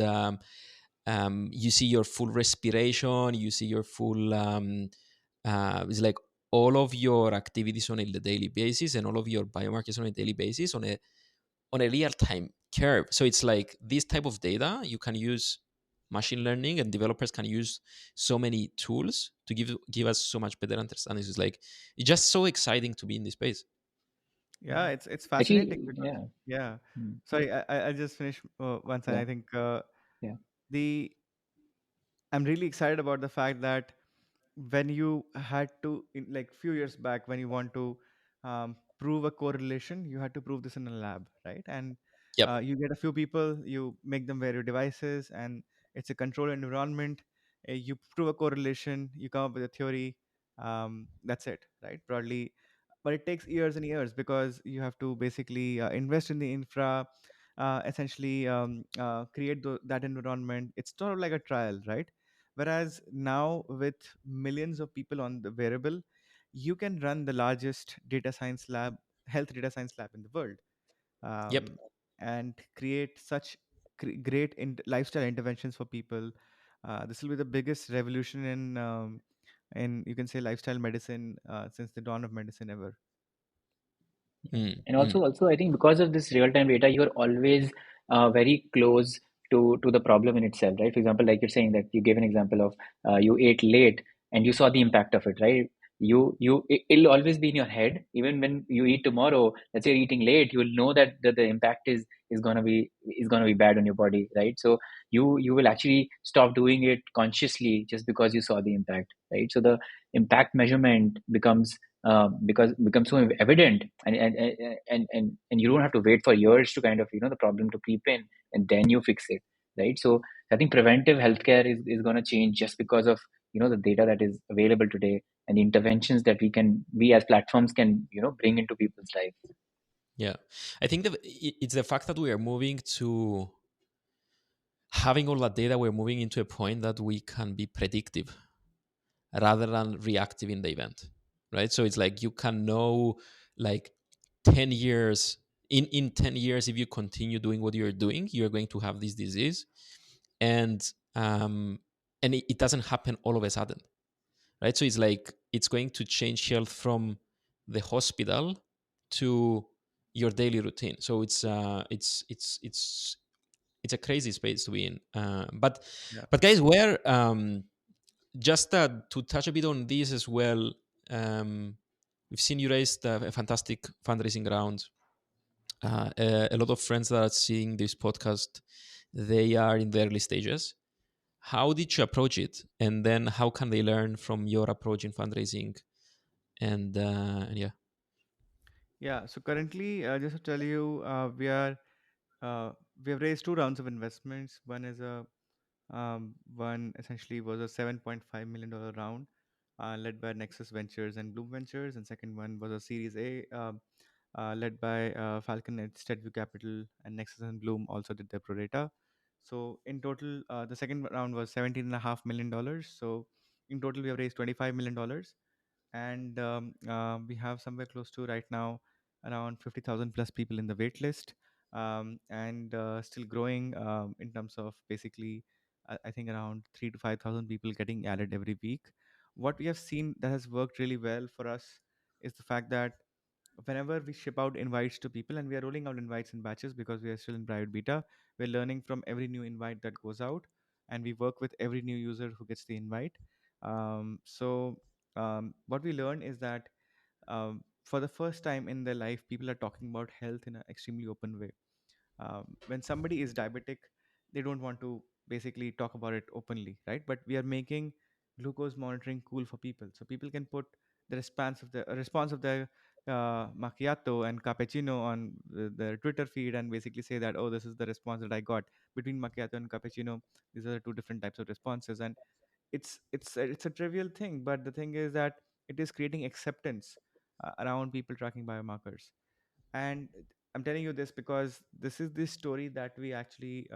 you see your full respiration. You see your full it's like all of your activities on a daily basis, and all of your biomarkers on a daily basis on a real time curve. So it's like this type of data you can use machine learning, and developers can use so many tools to give us so much better understanding. It's just so exciting to be in this space. Yeah, yeah. it's Actually, fascinating because yeah. yeah. Mm. Sorry, I just finished once, and Yeah, I think yeah, the I'm really excited about the fact that when you had to, in like few years back, when you want to prove a correlation, you had to prove this in a lab, right? And Yep. you get a few people, you make them wear your devices, and it's a controlled environment. You prove a correlation, you come up with a theory. That's it, right? Broadly, but it takes years and years because you have to basically invest in the infra, essentially create that environment. It's sort of like a trial, right? Whereas now, with millions of people on the wearable, you can run the largest data science lab, health data science lab in the world, Yep. um, and create such great lifestyle interventions for people. This will be the biggest revolution in you can say lifestyle medicine since the dawn of medicine ever. yeah. Mm, And mm. also I think because of this real-time data, you're always very close to the problem in itself, right? For example, like you're saying that you gave an example of you ate late and you saw the impact of it, right? It'll always be in your head. Even when you eat tomorrow, let's say you're eating late, you will know that the impact is gonna be bad on your body, right? So you will actually stop doing it consciously just because you saw the impact, right? So the impact measurement becomes so evident, and you don't have to wait for years to kind of the problem to creep in, and then you fix it, right? So I think preventive healthcare is going to change just because of the data that is available today, and the interventions that we as platforms can bring into people's lives. Yeah, I think that it's the fact that we are moving to having all that data. We're moving into a point that we can be predictive rather than reactive in the event, right? So it's like you can know, like, 10 years, in 10 years, if you continue doing what you're doing, you're going to have this disease. And um and it doesn't happen all of a sudden, right? So it's like it's going to change health from the hospital to your daily routine. So it's a crazy space to be in. Yeah. But guys, where just to touch a bit on this as well, we've seen you raised a fantastic fundraising round. A lot of friends that are seeing this podcast, they are in the early stages. How did you approach it, and then how can they learn from your approach in fundraising? And yeah. Yeah. So currently, just to tell you, uh, we have raised two rounds of investments. One essentially was a $7.5 million round, led by Nexus Ventures and Bloom Ventures, and second one was a Series A, led by Falcon and Steadview Capital, and Nexus and Bloom also did their pro rata. So in total, the second round was $17.5 million. So in total, we have raised $25 million, and we have somewhere close to right now around 50,000 plus people in the wait list, and still growing in terms of basically I think around 3 to 5,000 people getting added every week. What we have seen that has worked really well for us is the fact that whenever we ship out invites to people, and we are rolling out invites in batches because we are still in private beta, we're learning from every new invite that goes out, and we work with every new user who gets the invite. So what we learn is that for the first time in their life, people are talking about health in an extremely open way. When somebody is diabetic, they don't want to basically talk about it openly, right? But we are making glucose monitoring cool for people, so people can put the response of their macchiato and cappuccino on their Twitter feed and basically say that, oh, this is the response that I got between macchiato and cappuccino. These are the two different types of responses, and it's a trivial thing, but the thing is that it is creating acceptance around people tracking biomarkers. And I'm telling you this because this is the story that we actually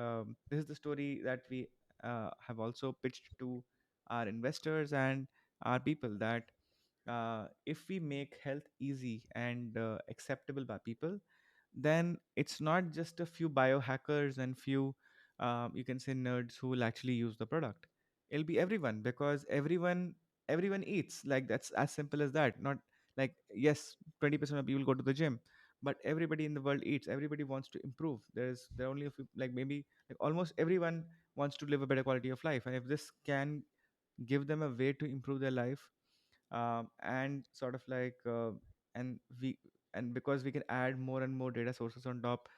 this is the story that we have also pitched to our investors and our people, that if we make health easy and acceptable by people, then it's not just a few biohackers and few you can say nerds who will actually use the product. It'll be everyone, because everyone eats. Like, that's as simple as that. Not like, yes, 20% of people go to the gym, but everybody in the world eats. Everybody wants to improve. There are only a few, like maybe like almost everyone wants to live a better quality of life, and if this can give them a way to improve their life, and sort of like and we and because we can add more and more data sources on top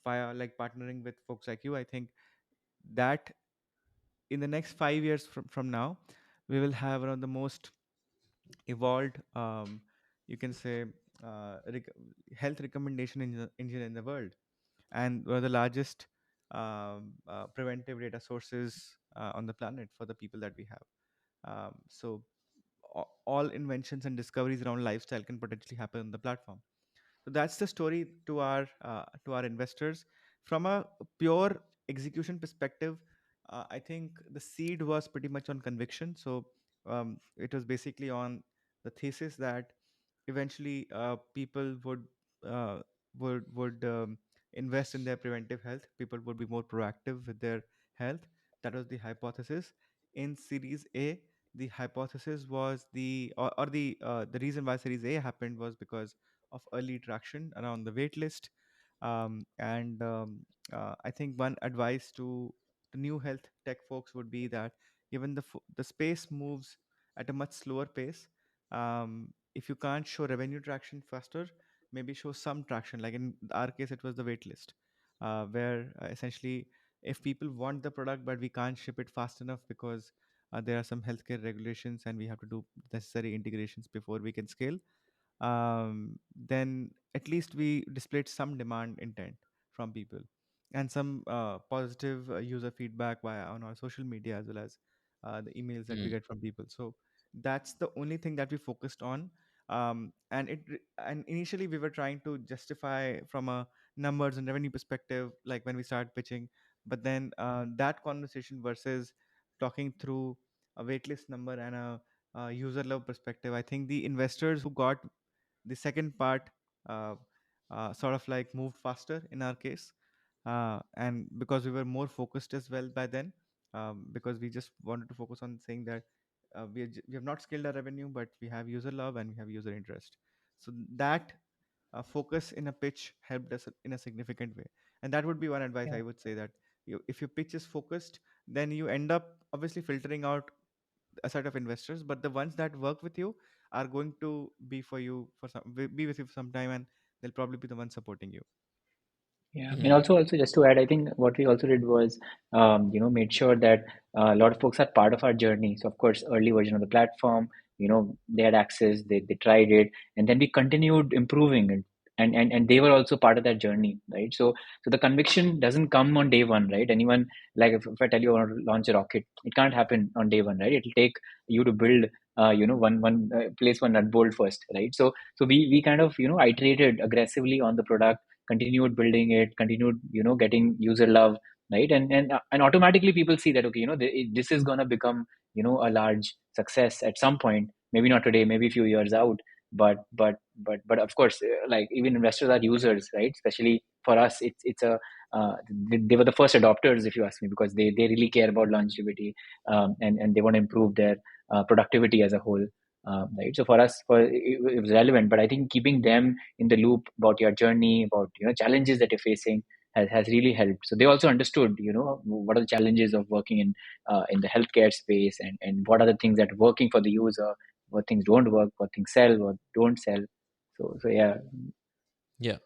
via like partnering with folks like you, I think that in the next 5 years from now, we will have one of the most evolved you can say health recommendation engine in the world, and one of the largest preventive data sources on the planet for the people that we have. So all inventions and discoveries around lifestyle can potentially happen on the platform. So that's the story to our investors. From a pure execution perspective, I think the seed was pretty much on conviction. So it was basically on the thesis that eventually people uh, would invest in their preventive health. People would be more proactive with their health. That was the hypothesis. In Series A, the hypothesis was or the reason why Series A happened was because of early traction around the wait list. And I think one advice to the new health tech folks would be that given the space moves at a much slower pace, if you can't show revenue traction faster, maybe show some traction. Like in our case, it was the wait list, where essentially if people want the product but we can't ship it fast enough because there are some healthcare regulations and we have to do necessary integrations before we can scale, then at least we displayed some demand intent from people and some positive user feedback via on our social media, as well as the emails that we Mm. get from people. So that's the only thing that we focused on. And initially we were trying to justify from a numbers and revenue perspective, like when we started pitching. But then that conversation versus talking through a waitlist number and a user love perspective, I think the investors who got the second part uh, sort of like moved faster in our case, and because we were more focused as well by then, because we just wanted to focus on saying that we have not scaled our revenue, but we have user love and we have user interest. So that focus in a pitch helped us in a significant way. And that would be one advice Yeah. I would say, that if your pitch is focused, then you end up obviously filtering out a set of investors, but the ones that work with you are going to be for you for be with you for some time, and they'll probably be the ones supporting you. Yeah, and Mm. also just to add, I think what we also did was, made sure that a lot of folks are part of our journey. So of course, early version of the platform, they had access, they tried it, and then we continued improving it, and they were also part of that journey, right? So the conviction doesn't come on day one, right? Anyone, like if I tell you I want to launch a rocket, it can't happen on day one, right? It'll take you to build, one place one nut bolt first, right? So we kind of iterated aggressively on the product, continued building it, continued getting user love, right? And automatically people see that, okay, this is going to become a large success at some point, maybe not today, maybe a few years out. But of course, like even investors are users, right? Especially for us, it's a they were the first adopters, if you ask me, because they really care about longevity, and they want to improve their productivity as a whole, right? So for us, it was relevant, but I think keeping them in the loop about your journey, about challenges that you're facing, has really helped. So they also understood what are the challenges of working in the healthcare space, and what are the things that are working for the user, what things don't work, what things sell, what don't sell. So yeah. Yeah,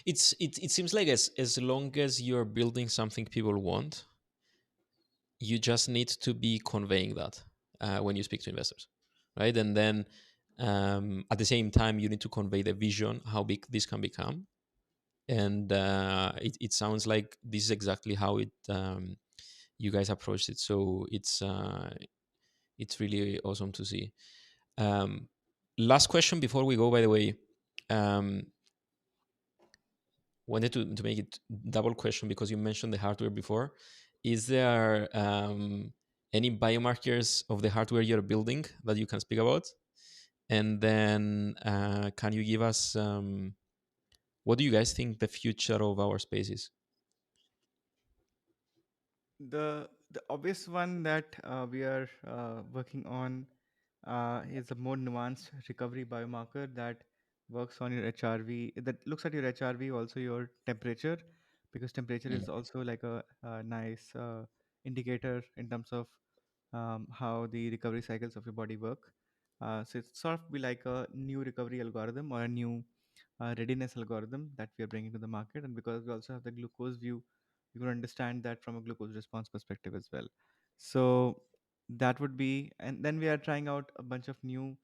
it seems like as long as you're building something people want, you just need to be conveying that when you speak to investors, right? And then at the same time, you need to convey the vision, how big this can become. And it sounds like this is exactly how it you guys approached it. So it's really awesome to see. Um, Last question before we go, by the way. Um, Wanted to make it double question because you mentioned the hardware before. Is there any biomarkers of the hardware you're building that you can speak about? And then can you give us what do you guys think the future of our space is? The obvious one that we are working on is a more nuanced recovery biomarker that works on your HRV, that looks at your HRV, also your temperature, because temperature Mm. is also like a nice indicator in terms of how the recovery cycles of your body work. So it's sort of be like a new recovery algorithm or a new readiness algorithm that we are bringing to the market. And because we also have the glucose view, you can understand that from a glucose response perspective as well. So that would be, and then we are trying out a bunch of new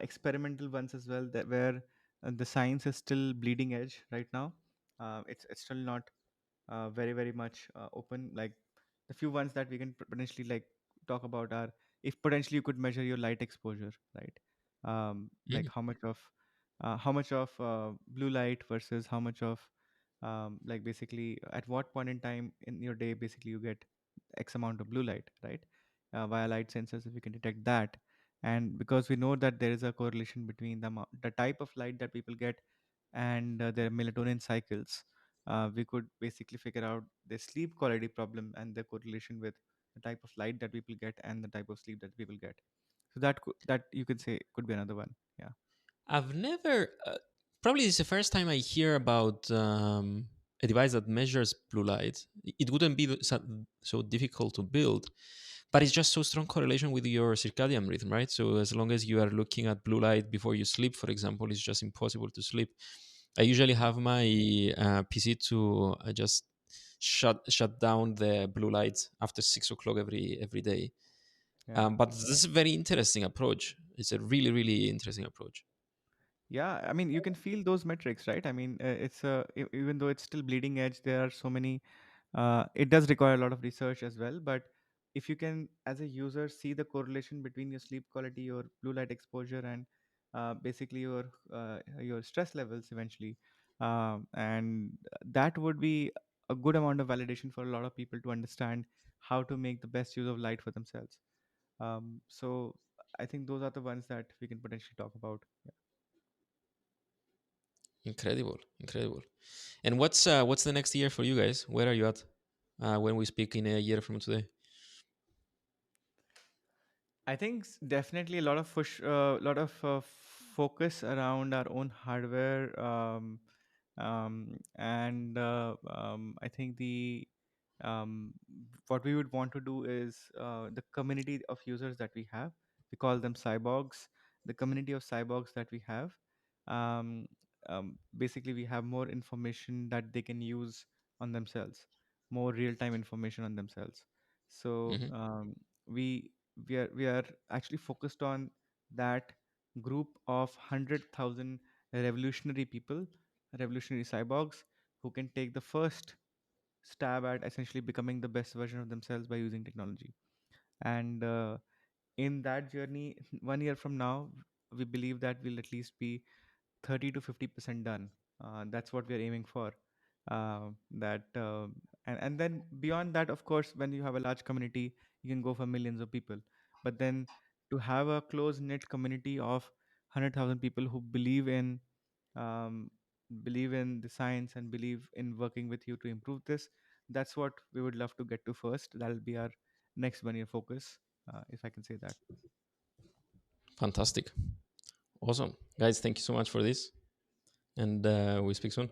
experimental ones as well, that where the science is still bleeding edge right now. It's still not very much open. Like the few ones that we can potentially like talk about are, if potentially you could measure your light exposure, right? Like Mm. how much of blue light versus how much of like basically at what point in time in your day basically you get x amount of blue light, right? Via light sensors, if we can detect that, and because we know that there is a correlation between the type of light that people get and their melatonin cycles, we could basically figure out the sleep quality problem and the correlation with the type of light that people get and the type of sleep that people get. So that you could say could be another one. Yeah. I've never, probably it's the first time I hear about a device that measures blue light. It wouldn't be so difficult to build, but it's just so strong correlation with your circadian rhythm, right? So as long as you are looking at blue light before you sleep, for example, it's just impossible to sleep. I usually have my PC to just shut down the blue lights after 6 o'clock every day. Yeah. But this is a very interesting approach. It's a really interesting approach. Yeah, I mean, you can feel those metrics, right? I mean, even though it's still bleeding edge, there are so many. It does require a lot of research as well, but if you can, as a user, see the correlation between your sleep quality, your blue light exposure, and basically your stress levels eventually, and that would be a good amount of validation for a lot of people to understand how to make the best use of light for themselves. So I think those are the ones that we can potentially talk about. Incredible, incredible. And what's the next year for you guys? Where are you at when we speak in a year from today? I think definitely a lot of focus around our own hardware, and I think the um, what we would want to do is the community of users that we have. We call them cyborgs. The community of cyborgs that we have. Um, Basically, we have more information that they can use on themselves, more real-time information on themselves. So Hmm. we are actually focused on that group of 100,000 revolutionary people, revolutionary cyborgs, who can take the first stab at essentially becoming the best version of themselves by using technology. And in that journey, 1 year from now, we believe that we'll at least be 30 to 50% done. That's what we're aiming for. That and then beyond that, of course, when you have a large community, you can go for millions of people. But then to have a close knit community of 100,000 people who um, believe in the science and believe in working with you to improve this, that's what we would love to get to first. That'll be our next 1 year focus, if I can say that. Fantastic, awesome, guys. Thank you so much for this, and we speak soon.